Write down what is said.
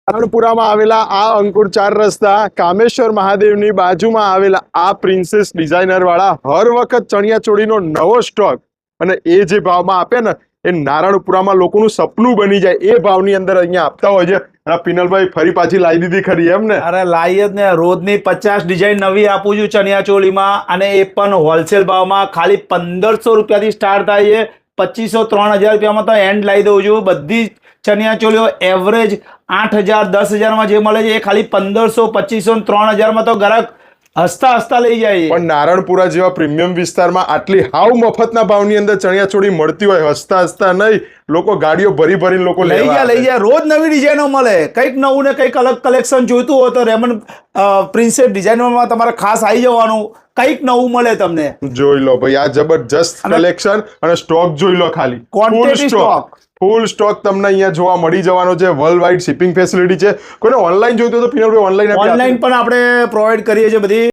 નારણપુરામાં આવેલા આ અંકુર ચાર રસ્તા કામેશ્વર મહાદેવની બાજુમાં આવેલા આ પ્રિન્સેસ ડિઝાઇનર વાળા હર વખત ચણિયાચોળીનો નવો સ્ટોક અને એ જે ભાવમાં આપે ને એ નારણપુરામાં લોકોનું સપનું બની જાય એ ભાવની અંદર અહીંયા આપતા હોય છે. અને પિનલભાઈ ફરી પાછી લાવી દીધી ખરી એમ ને? અરે લાવી જ ને, રોજની 50 ડિઝાઇન નવી આપું છું ચણિયાચોળીમાં, અને એ પણ હોલસેલ ભાવમાં. ખાલી 1500 રૂપિયાથી સ્ટાર્ટ થાય છે. 2500-3000 રૂપિયામાં તો એન્ડ લાવી દઉં છું. બધી ચણિયાચોળીઓ એવરેજ 8000-10000 માં જે મળે છે એ ખાલી 1500, 2500, 3000 માં તો ગ્રાહક હસતા હસતા લઈ જાય. પણ નારણપુરા જેવા પ્રીમિયમ વિસ્તારમાં આટલી હાવ મફતના ભાવની અંદર ચણિયાચોળી મળતી હોય, હસતા હસતા નહીં, લોકો ગાડીઓ ભરી ભરીને લોકો લઈ જાય. રોજ નવી ડિઝાઇનો મળે. કંઈક નવું ને કંઈક અલગ કલેક્શન જોઈતું હોય તો રેમન્ડ પ્રિન્સેસ ડિઝાઇનમાં તમારે ખાસ આવી જવાનું. કંઈક નવું મળે તમને. જોઈ લો ભાઈ, આ જબરજસ્ત કલેક્શન અને સ્ટોક જોઈ લો. ખાલી ક્વોન્ટિટી સ્ટોક, ફૂલ સ્ટોક તમને અહીંયા જોવા મળી જવાનો છે. વર્લ્ડ વાઇડ શિપિંગ ફેસિલિટી છે. કોઈને ઓનલાઈન જોઈતું તો પિનલભાઈ ઓનલાઈન પણ આપણે પ્રોવાઈડ કરીએ છીએ બધી.